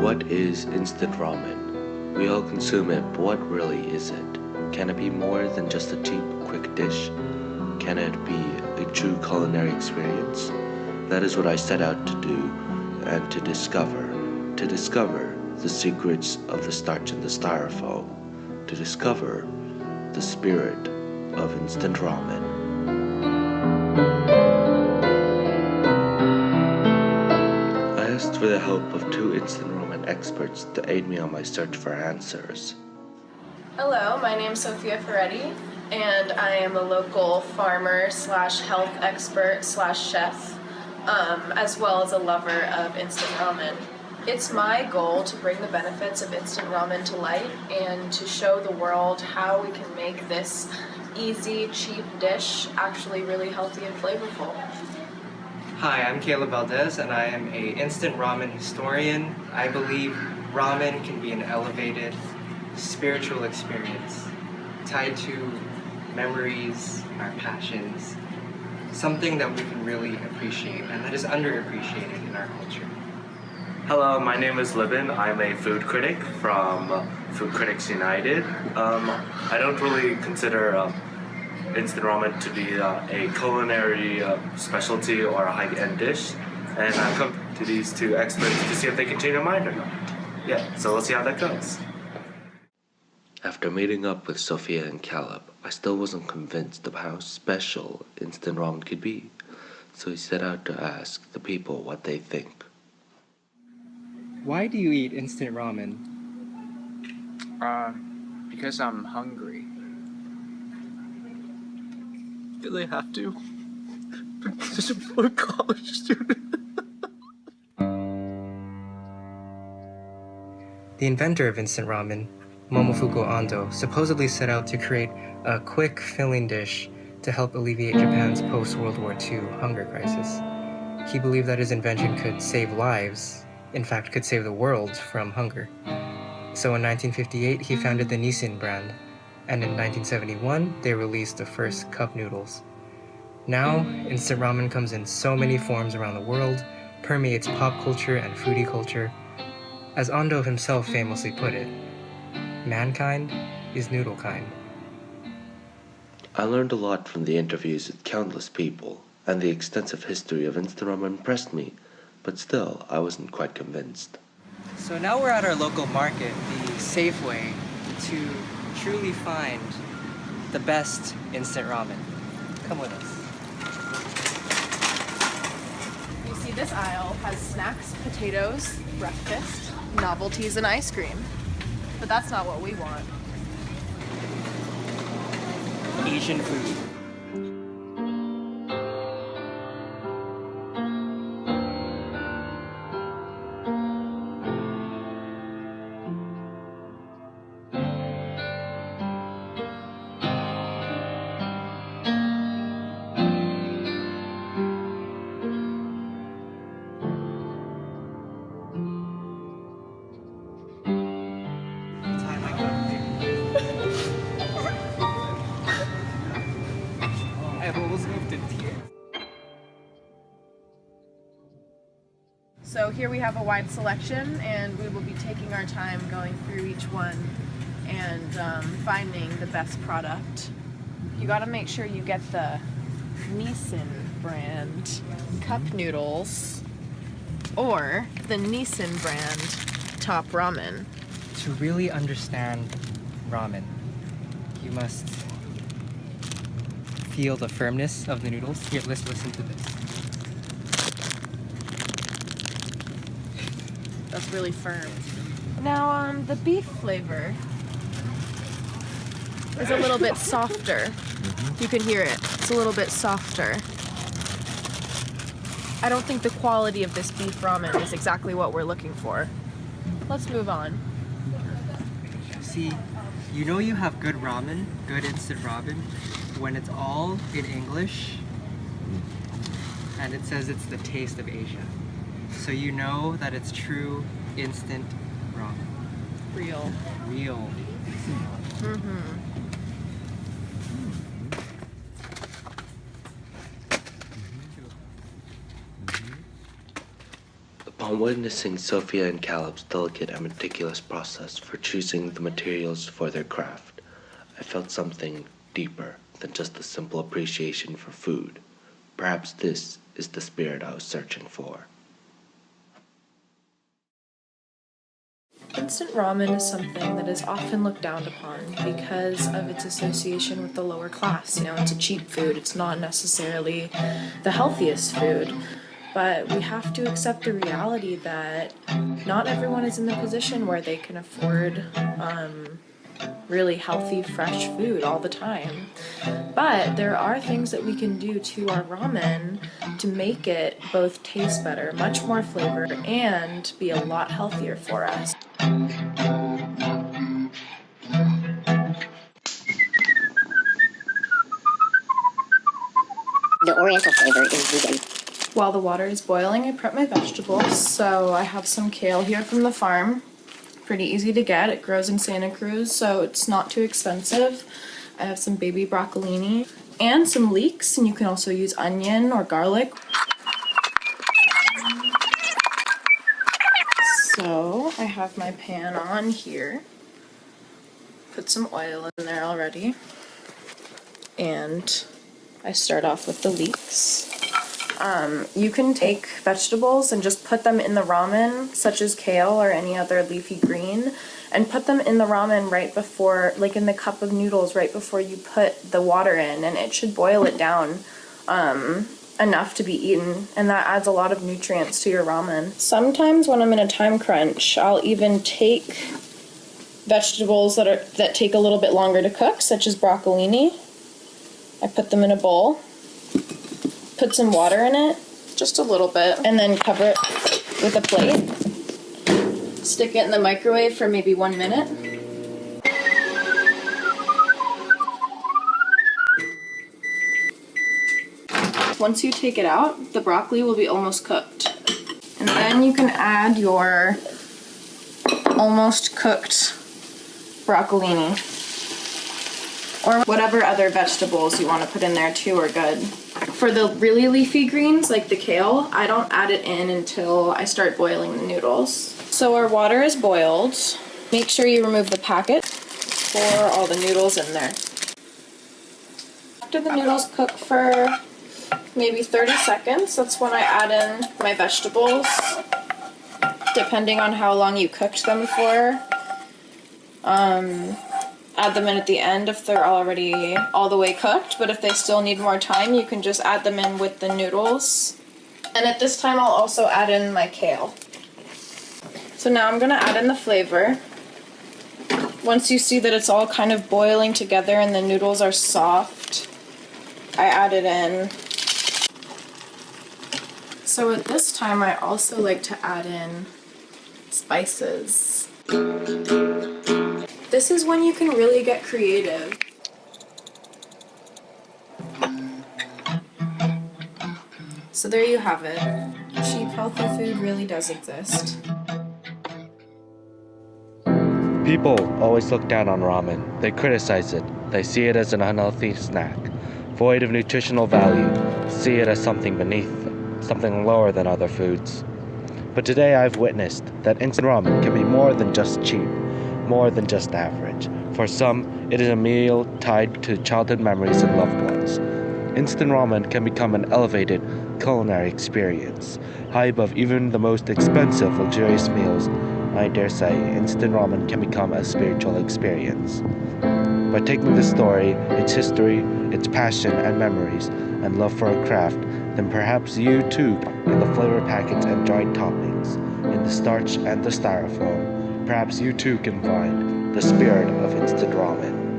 What is instant ramen? We all consume it, but what really is it? Can it be more than just a cheap, quick dish? Can it be a true culinary experience? That is what I set out to do and to discover the secrets of the starch and the styrofoam, to discover the spirit of instant ramen. I asked for the help of 2 instant ramen experts to aid me on my search for answers. Hello, my name is Sophia Ferretti, and I am a local farmer slash health expert slash chef, as well as a lover of instant ramen. It's my goal to bring the benefits of instant ramen to light and to show the world how we can make this easy, cheap dish actually really healthy and flavorful. Hi, I'm Caleb Valdez, and I am an instant ramen historian. I believe ramen can be an elevated spiritual experience tied to memories, our passions, something that we can really appreciate and that is underappreciated in our culture. Hello, my name is Libin. I'm a food critic from Food Critics United. I don't really consider instant ramen to be a culinary specialty or a high-end dish, and I've come to these 2 experts to see if they can change their mind or not. Yeah, so let's see how that goes. After meeting up with Sophia and Caleb, I still wasn't convinced of how special instant ramen could be, so I set out to ask the people what they think. Why do you eat instant ramen? Because I'm hungry. Do they have to? Because I'm a college student. The inventor of instant ramen, Momofuku Ando, supposedly set out to create a quick, filling dish to help alleviate Japan's post-World War II hunger crisis. He believed that his invention could save lives, in fact, could save the world from hunger. So in 1958, he founded the Nissin brand, and in 1971, they released the first cup noodles. Now, instant ramen comes in so many forms around the world, permeates pop culture and foodie culture. As Ando himself famously put it, mankind is noodle kind. I learned a lot from the interviews with countless people, and the extensive history of instant ramen impressed me, but still, I wasn't quite convinced. So now we're at our local market, the Safeway, to truly find the best instant ramen. Come with us. You see, this aisle has snacks, potatoes, breakfast, novelties, and ice cream. But that's not what we want. Asian food. I've almost moved in tears. So here we have a wide selection, and we will be taking our time going through each one and finding the best product. You gotta make sure you get the Nissin brand cup noodles or the Nissin brand top ramen. To really understand ramen, you must feel the firmness of the noodles. Here, let's listen to this. That's really firm. Now, the beef flavor is a little bit softer. You can hear it. It's a little bit softer. I don't think the quality of this beef ramen is exactly what we're looking for. Let's move on. See, you know you have good ramen, good instant ramen, when it's all in English and it says it's the taste of Asia. So you know that it's true instant ramen. Real. Real. Mm-hmm. On witnessing Sophia and Caleb's delicate and meticulous process for choosing the materials for their craft, I felt something deeper than just a simple appreciation for food. Perhaps this is the spirit I was searching for. Instant ramen is something that is often looked down upon because of its association with the lower class. You know, it's a cheap food, it's not necessarily the healthiest food, but we have to accept the reality that not everyone is in the position where they can afford really healthy, fresh food all the time. But there are things that we can do to our ramen to make it both taste better, much more flavor, and be a lot healthier for us. The oriental flavor is vegan. While the water is boiling, I prep my vegetables. So I have some kale here from the farm. Pretty easy to get. It grows in Santa Cruz, so it's not too expensive. I have some baby broccolini and some leeks, and you can also use onion or garlic. So I have my pan on here. Put some oil in there already. And I start off with the leeks. You can take vegetables and just put them in the ramen, such as kale or any other leafy green, and put them in the ramen right before, like in the cup of noodles, right before you put the water in, and it should boil it down enough to be eaten, and that adds a lot of nutrients to your ramen. Sometimes when I'm in a time crunch, I'll even take vegetables that take a little bit longer to cook, such as broccolini. I put them in a bowl. Put some water in it, just a little bit, and then cover it with a plate. Stick it in the microwave for maybe 1 minute. Once you take it out, the broccoli will be almost cooked. And then you can add your almost cooked broccolini. Or whatever other vegetables you want to put in there too are good. For the really leafy greens, like the kale, I don't add it in until I start boiling the noodles. So our water is boiled. Make sure you remove the packet. Pour all the noodles in there. After the noodles cook for maybe 30 seconds, that's when I add in my vegetables, depending on how long you cooked them for. Add them in at the end if they're already all the way cooked, but if they still need more time, you can just add them in with the noodles. And at this time, I'll also add in my kale. So now I'm gonna add in the flavor. Once you see that it's all kind of boiling together and the noodles are soft, I add it in. So at this time, I also like to add in spices. This is when you can really get creative. So there you have it. Cheap, healthy food really does exist. People always look down on ramen. They criticize it. They see it as an unhealthy snack, void of nutritional value, see it as something beneath, something lower than other foods. But today I've witnessed that instant ramen can be more than just cheap, more than just average. For some, it is a meal tied to childhood memories and loved ones. Instant ramen can become an elevated culinary experience, high above even the most expensive, luxurious meals. I dare say, instant ramen can become a spiritual experience. By taking this story, its history, its passion and memories, and love for a craft, then perhaps you too, in the flavor packets and dried toppings, in the starch and the styrofoam, perhaps you too can find the spirit of instant ramen.